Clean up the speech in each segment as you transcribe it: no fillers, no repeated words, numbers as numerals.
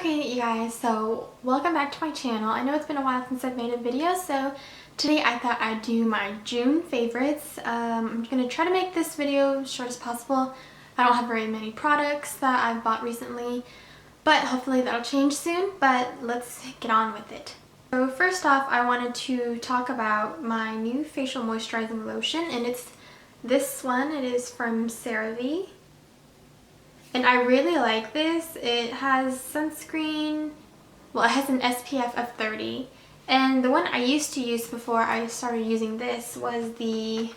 Okay, you guys, so welcome back to my channel. I know it's been a while since I've made a video, so today I thought I'd do my June favorites. I'm going to try to make this video as short as possible. I don't have very many products that I've bought recently, but hopefully that'll change soon, but let's get on with it. So first off, I wanted to talk about my new facial moisturizing lotion, and it's this one. It is from CeraVe. And I really like this. It has sunscreen, well, it has an SPF of 30. And the one I used to use before I started using this was the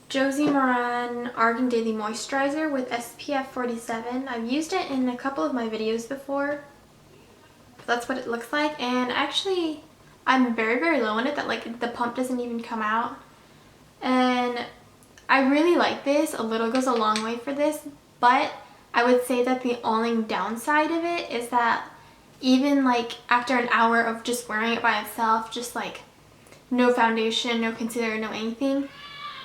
Josie Maran Argan Daily Moisturizer with SPF 47. I've used it in a couple of my videos before. That's what it looks like. And actually, I'm very, very low on it, that like the pump doesn't even come out. And I really like this. A little goes a long way for this, but I would say that the only downside of it is that even like after an hour of just wearing it by itself, just like no foundation, no concealer, no anything,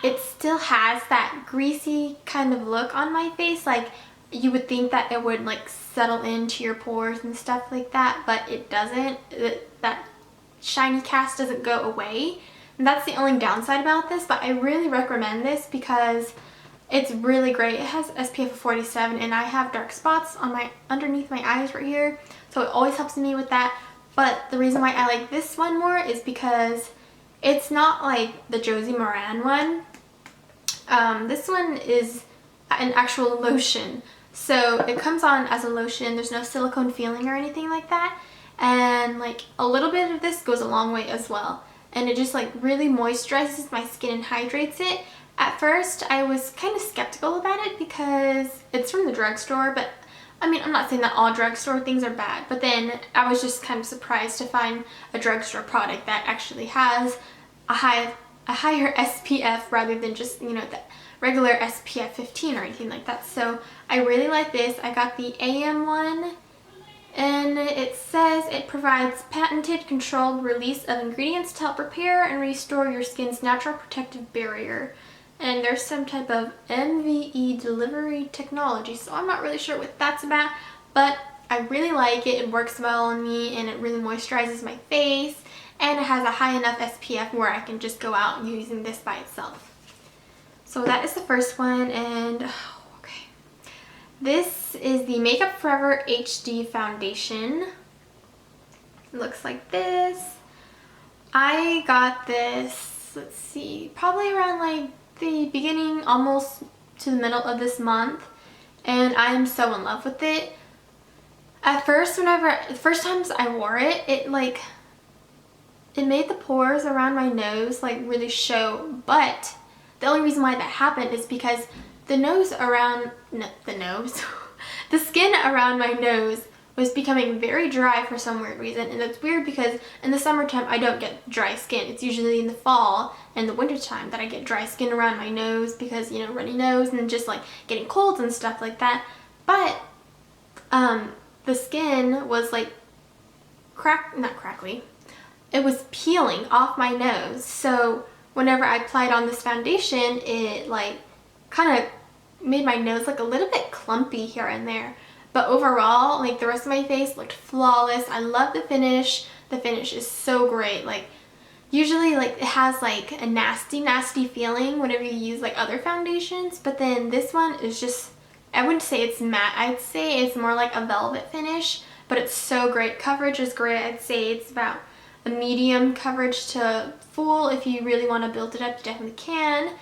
it still has that greasy kind of look on my face. Like you would think that it would like settle into your pores and stuff like that, but it doesn't. That shiny cast doesn't go away. And that's the only downside about this, but I really recommend this because it's really great. It has SPF of 47 and I have dark spots on underneath my eyes right here, so it always helps me with that. But the reason why I like this one more is because it's not like the Josie Maran one. This one is an actual lotion, so it comes on as a lotion. There's no silicone feeling or anything like that, and like a little bit of this goes a long way as well, and it just like really moisturizes my skin and hydrates it. At first, I was kind of skeptical about it because it's from the drugstore, but I mean, I'm not saying that all drugstore things are bad, but then I was just kind of surprised to find a drugstore product that actually has a higher SPF rather than just, you know, the regular SPF 15 or anything like that. So I really like this. I got the AM one, and it says it provides patented controlled release of ingredients to help repair and restore your skin's natural protective barrier. And there's some type of MVE delivery technology, so I'm not really sure what that's about, but I really like it. It works well on me and it really moisturizes my face, and it has a high enough SPF where I can just go out using this by itself. So that is the first one. And okay, this is the Makeup Forever HD foundation. It looks like this. I got this, let's see, probably around like the beginning, almost to the middle of this month, and I'm so in love with it. At first, the first times I wore it, it made the pores around my nose like really show, but the only reason why that happened is because the skin around my nose was becoming very dry for some weird reason. And it's weird because in the summertime I don't get dry skin. It's usually in the fall and the winter time that I get dry skin around my nose because, you know, runny nose and just like getting colds and stuff like that. But the skin was like not crackly. It was peeling off my nose. So whenever I applied on this foundation, it like kind of made my nose like a little bit clumpy here and there. But overall, like the rest of my face looked flawless. I love the finish. The finish is so great. Like usually like it has like a nasty feeling whenever you use like other foundations, but then this one is just, I wouldn't say it's matte. I'd say it's more like a velvet finish, but it's so great. Coverage is great. I'd say it's about a medium coverage to full. If you really want to build it up, you definitely can.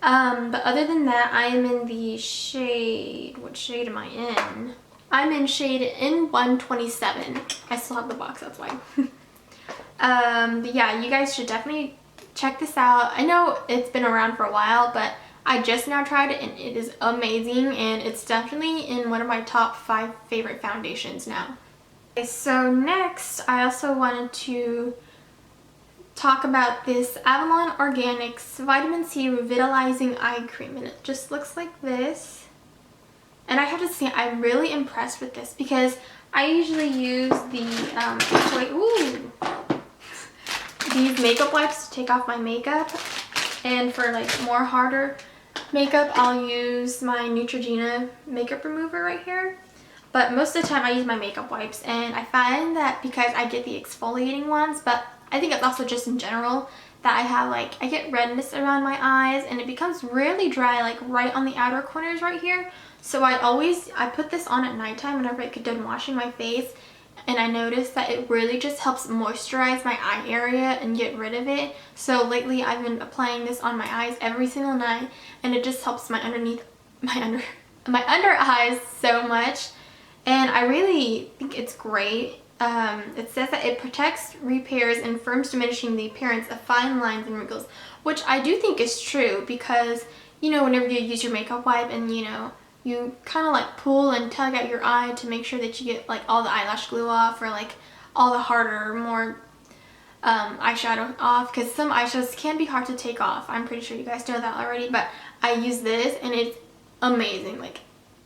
But other than that, I am in the shade, what shade am I in? I'm in shade N127. I still have the box, that's why. But yeah, you guys should definitely check this out. I know it's been around for a while, but I just now tried it and it is amazing, and it's definitely in one of my top 5 favorite foundations now. Okay, so next, I also wanted to talk about this Avalon Organics Vitamin C Revitalizing Eye Cream, and it just looks like this. And I have to say, I'm really impressed with this because I usually use these makeup wipes to take off my makeup, and for like more harder makeup I'll use my Neutrogena makeup remover right here. but most of the time I use my makeup wipes, and I find that because I get the exfoliating ones, but I think it's also just in general that I have like, I get redness around my eyes and it becomes really dry like right on the outer corners right here. So I put this on at nighttime whenever I get done washing my face, and I noticed that it really just helps moisturize my eye area and get rid of it. So lately I've been applying this on my eyes every single night, and it just helps my under eyes so much, and I really think it's great. It says that it protects, repairs, and firms, diminishing the appearance of fine lines and wrinkles, which I do think is true, because you know, whenever you use your makeup wipe and you know, you kind of like pull and tug at your eye to make sure that you get like all the eyelash glue off, or like all the harder, more eyeshadow off, because some eyeshadows can be hard to take off. I'm pretty sure you guys know that already, but I use this and it's amazing. Like,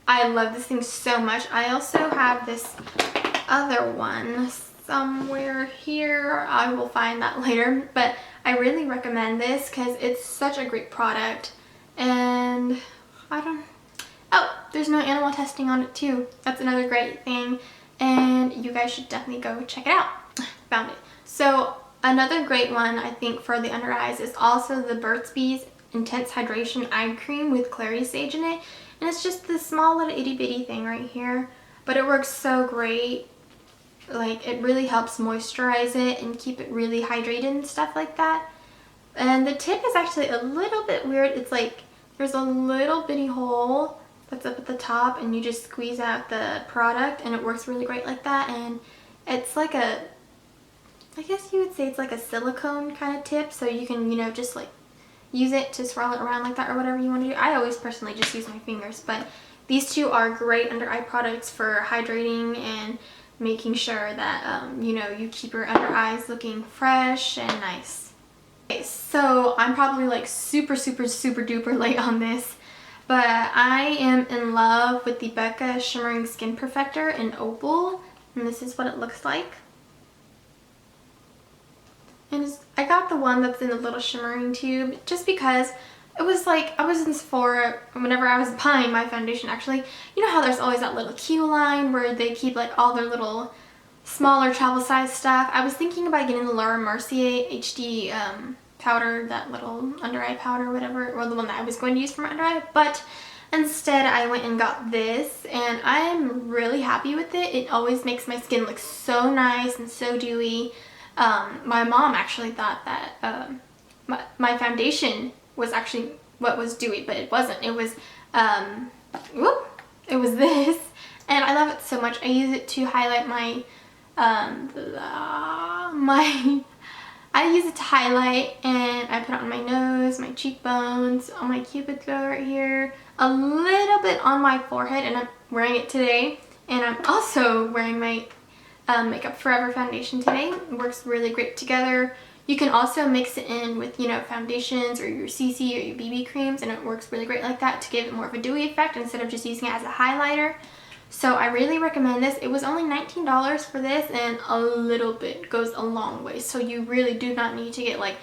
I love this thing so much. I also have this other one somewhere here. I will find that later, but I really recommend this because it's such a great product. And oh, there's no animal testing on it too. That's another great thing, and you guys should definitely go check it out. Found it. So another great one I think for the under eyes is also the Burt's Bees Intense Hydration Eye Cream with Clary Sage in it, and it's just this small little itty bitty thing right here, but it works so great. Like, it really helps moisturize it and keep it really hydrated and stuff like that. And the tip is actually a little bit weird. It's like there's a little bitty hole that's up at the top, and you just squeeze out the product, and it works really great like that. And it's like a, I guess you would say it's like a silicone kind of tip, so you can, you know, just like use it to swirl it around like that or whatever you want to do. I always personally just use my fingers, but these two are great under eye products for hydrating and making sure that you know, you keep your under eyes looking fresh and nice. Okay, so I'm probably like super duper late on this, but I am in love with the Becca Shimmering Skin Perfector in Opal, and this is what it looks like. And I got the one that's in the little shimmering tube just because it was like, I was in Sephora whenever I was buying my foundation actually. You know how there's always that little queue line where they keep like all their little smaller travel size stuff? I was thinking about getting the Laura Mercier HD powder, that little under eye powder, whatever, or the one that I was going to use for my under eye, but instead I went and got this, and I'm really happy with it. It always makes my skin look so nice and so dewy. My mom actually thought that my foundation was actually what was dewy, but it wasn't. It was it was this, and I love it so much. I use it to highlight my I use it to highlight, and I put it on my nose, my cheekbones, on my cupid's bow right here, a little bit on my forehead, and I'm wearing it today. And I'm also wearing my Makeup Forever foundation today. It works really great together. You can also mix it in with, you know, foundations or your CC or your BB creams, and it works really great like that to give it more of a dewy effect instead of just using it as a highlighter. So I really recommend this. It was only $19 for this, and a little bit goes a long way. So you really do not need to get like,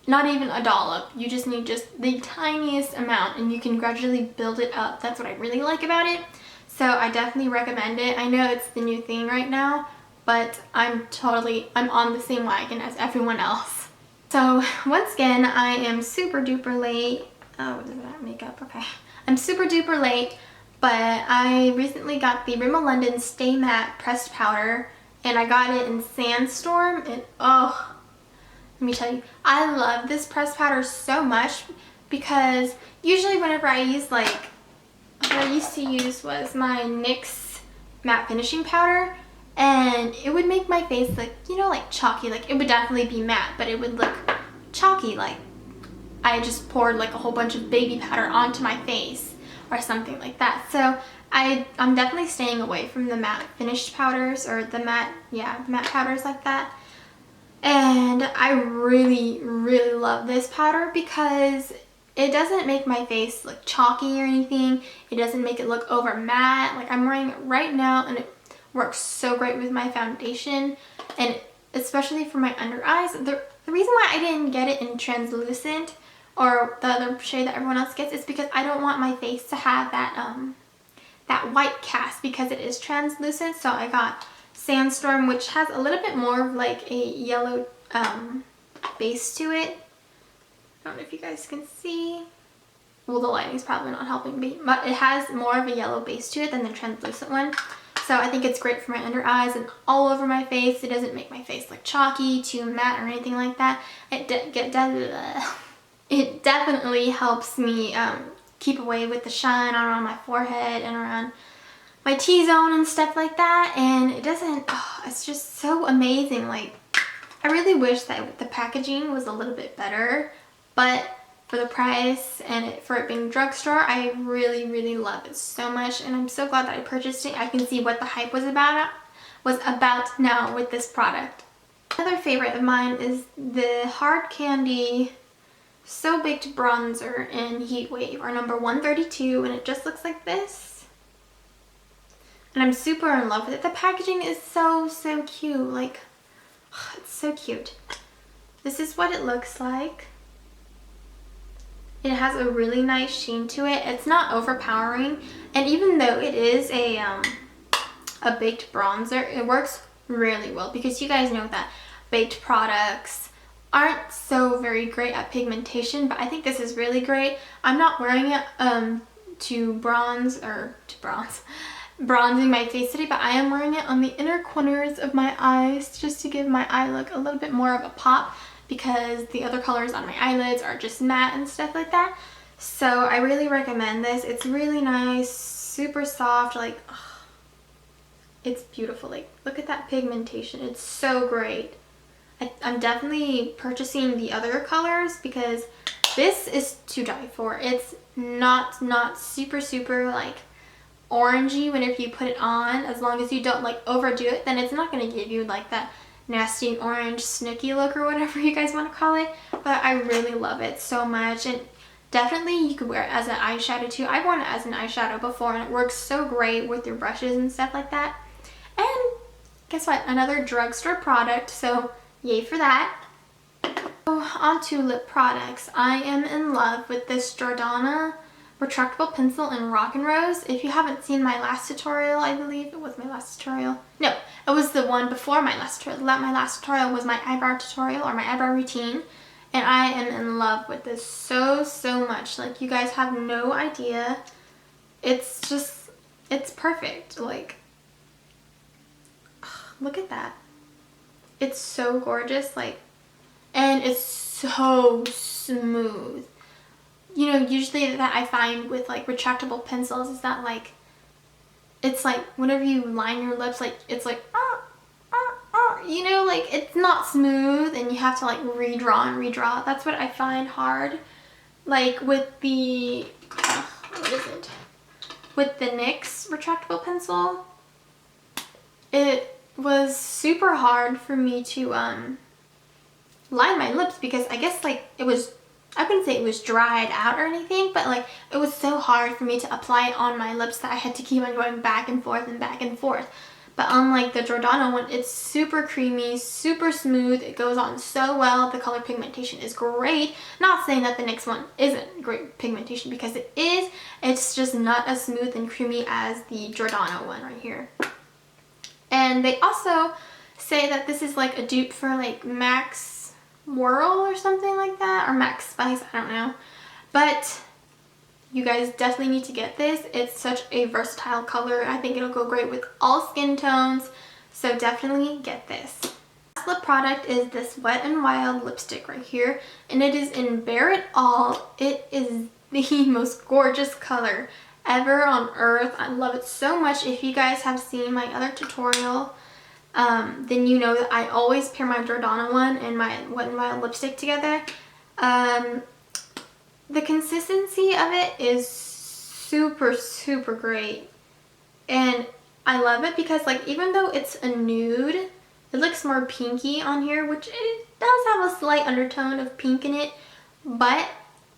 not even a dollop. You just need just the tiniest amount, and you can gradually build it up. That's what I really like about it. So I definitely recommend it. I know it's the new thing right now, but I'm on the same wagon as everyone else. So once again, I am super duper late. Oh, what is that? Makeup, okay. I'm super duper late. But I recently got the Rimmel London Stay Matte Pressed Powder, and I got it in Sandstorm, and oh, let me tell you, I love this pressed powder so much, because usually whenever I use, like, what I used to use was my NYX Matte Finishing Powder, and it would make my face look, you know, like chalky. Like, it would definitely be matte, but it would look chalky, like I just poured like a whole bunch of baby powder onto my face or something like that. So I'm definitely staying away from the matte finished powders, or the matte powders like that. And I really love this powder because it doesn't make my face look chalky or anything. It doesn't make it look over matte. Like, I'm wearing it right now, and it works so great with my foundation, and especially for my under eyes. The reason why I didn't get it in translucent or the other shade that everyone else gets is because I don't want my face to have that that white cast because it is translucent. So I got Sandstorm, which has a little bit more of like a yellow base to it. I don't know if you guys can see. Well, the lighting's probably not helping me, but it has more of a yellow base to it than the translucent one. So I think it's great for my under eyes and all over my face. It doesn't make my face look chalky, too matte, or anything like that. It definitely helps me keep away with the shine around my forehead and around my T-zone and stuff like that. And it doesn't, oh, it's just so amazing. Like, I really wish that the packaging was a little bit better, but for the price and for it being drugstore, I really love it so much, and I'm so glad that I purchased it. I can see what the hype was about now with this product. Another favorite of mine is the Hard Candy So Baked Bronzer in Heat Wave, our number 132, and it just looks like this. And I'm super in love with it. The packaging is so cute. Like, it's so cute. This is what it looks like. It has a really nice sheen to it. It's not overpowering, and even though it is a baked bronzer, it works really well because you guys know that baked products aren't so very great at pigmentation, but I think this is really great. I'm not wearing it bronzing my face today, but I am wearing it on the inner corners of my eyes just to give my eye look a little bit more of a pop, because the other colors on my eyelids are just matte and stuff like that. So I really recommend this. It's really nice, super soft, like, oh, it's beautiful. Like, look at that pigmentation. It's so great. I'm definitely purchasing the other colors because this is to die for. It's not super like orangey whenever you put it on. As long as you don't like overdo it, then it's not going to give you like that nasty orange snooky look or whatever you guys want to call it. But I really love it so much, and definitely you could wear it as an eyeshadow too. I've worn it as an eyeshadow before, and it works so great with your brushes and stuff like that. And guess what? Another drugstore product, so yay for that. So on to lip products. I am in love with this Jordana retractable pencil in Rock and Rose. If you haven't seen my last tutorial, I believe it was my last tutorial. No, it was the one before my last tutorial. My last tutorial was my eyebrow tutorial, or my eyebrow routine. And I am in love with this so much. Like, you guys have no idea. It's just, it's perfect. Like, look at that. It's so gorgeous. Like, and it's so smooth. You know, usually that I find with like retractable pencils is that like, it's like whenever you line your lips, like it's like, you know, like it's not smooth and you have to like redraw and redraw. That's what I find hard. Like with the, what is it? With the NYX retractable pencil, it was super hard for me to line my lips because I guess like it was, I wouldn't say it was dried out or anything, but like it was so hard for me to apply it on my lips that I had to keep on going back and forth and back and forth. But unlike the Jordana one, it's super creamy, super smooth. It goes on so well. The color pigmentation is great. Not saying that the NYX one isn't great pigmentation, because it is. It's just not as smooth and creamy as the Jordana one right here. And they also say that this is like a dupe for like Max Whirl or something like that, or Max Spice, I don't know. But you guys definitely need to get this. It's such a versatile color. I think it'll go great with all skin tones, so definitely get this. Last lip product is this Wet n Wild lipstick right here, and it is in Bare It All. It is the most gorgeous color ever on earth. I love it so much. If you guys have seen my other tutorial, then you know that I always pair my Jordana one and my Wet n Wild lipstick together. The consistency of it is super great, and I love it because like even though it's a nude, it looks more pinky on here, which it does have a slight undertone of pink in it, but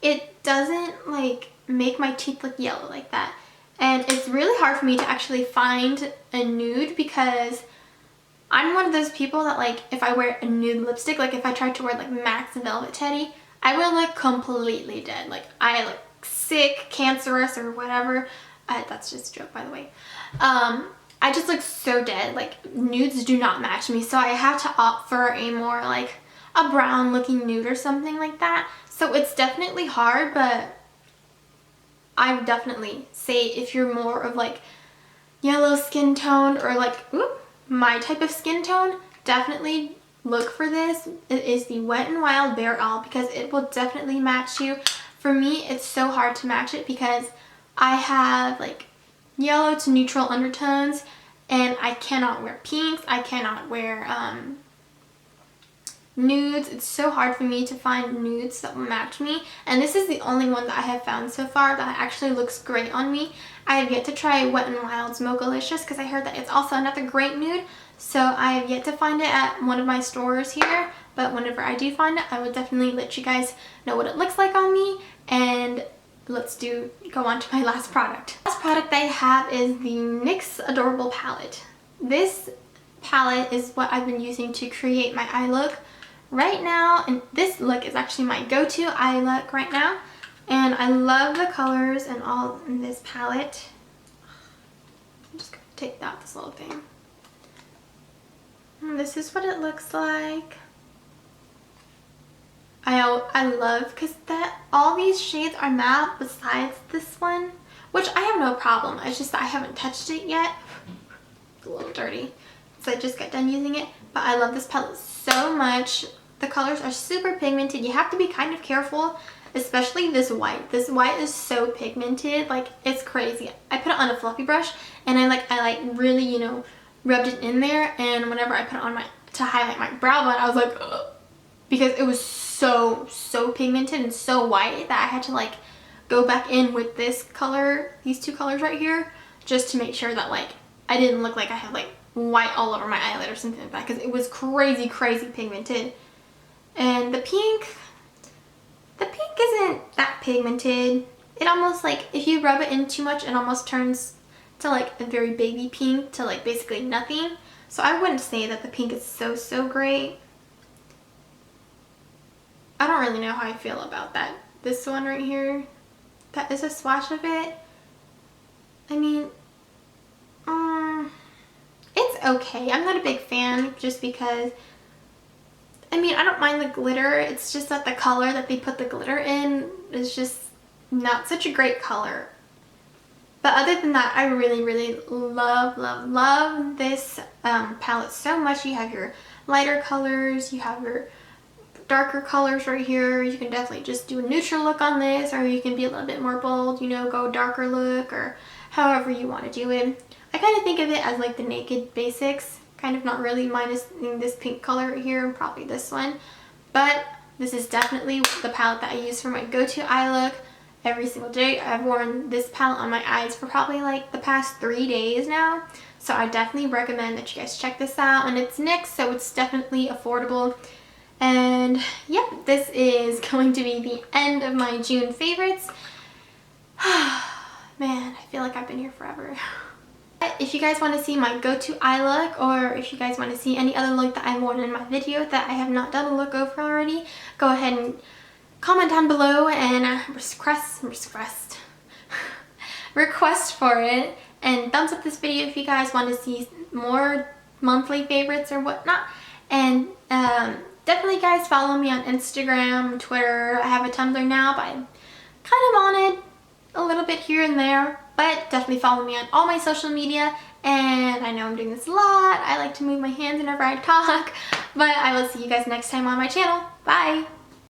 it doesn't like make my teeth look yellow like that. And it's really hard for me to actually find a nude because I'm one of those people that like if I wear a nude lipstick, like if I tried to wear like Max Velvet Teddy, I would look completely dead. Like I look sick, cancerous, or whatever. That's just a joke, by the way. I just look so dead. Like, nudes do not match me, so I have to opt for a more like a brown looking nude or something like that. So it's definitely hard, but I would definitely say if you're more of like yellow skin tone or like my type of skin tone, definitely look for this. It is the Wet n Wild Bare All because it will definitely match you. For me, it's so hard to match it because I have like yellow to neutral undertones and I cannot wear pinks. I cannot wear nudes. It's so hard for me to find nudes that will match me, and this is the only one that I have found so far that actually looks great on me. I have yet to try Wet n Wild's Mogalicious because I heard that it's also another great nude, so I have yet to find it at one of my stores here, but whenever I do find it, I will definitely let you guys know what it looks like on me. And let's go on to my last product. The last product I have is the NYX Adorable Palette. This palette is what I've been using to create my eye look right now, and this look is actually my go-to eye look right now, and I love the colors and all in this palette. I'm just gonna take out this little thing. And this is what it looks like. I love because all these shades are matte besides this one, which I have no problem. It's just that I haven't touched it yet. It's a little dirty, so I just got done using it. But I love this palette so much. The colors are super pigmented. You have to be kind of careful, especially this white. This white is so pigmented, like it's crazy. I put it on a fluffy brush and I like really, you know, rubbed it in there, and whenever I put it on to highlight my brow bone, I was like, ugh, because it was so pigmented and so white that I had to like go back in with this color, these two colors right here, just to make sure that like I didn't look like I had like white all over my eyelid or something like that, because it was crazy pigmented. And the pink isn't that pigmented. It almost like, if you rub it in too much, it almost turns to like a very baby pink to like basically nothing. So I wouldn't say that the pink is so great. I don't really know how I feel about that. This one right here, that is a swatch of it. I mean, it's okay. I'm not a big fan just because, I mean, I don't mind the glitter. It's just that the color that they put the glitter in is just not such a great color. But other than that, I really love this palette so much. You have your lighter colors, you have your darker colors right here. You can definitely just do a neutral look on this, or you can be a little bit more bold, you know, go darker look, or however you want to do it. I kind of think of it as like the Naked Basics, kind of, not really, minus this pink color right here and probably this one. But this is definitely the palette that I use for my go-to eye look every single day. I've worn this palette on my eyes for probably like the past 3 days now. So I definitely recommend that you guys check this out. And it's NYX, so it's definitely affordable. And yep, this is going to be the end of my June favorites. Man, I feel like I've been here forever. If you guys want to see my go-to eye look, or if you guys want to see any other look that I've worn in my video that I have not done a look over already, go ahead and comment down below and request for it, and thumbs up this video if you guys want to see more monthly favorites or whatnot. And definitely guys, follow me on Instagram, Twitter. I have a Tumblr now, but I'm kind of on it a little bit here and there. But definitely follow me on all my social media. And I know I'm doing this a lot. I like to move my hands whenever I talk. But I will see you guys next time on my channel. Bye!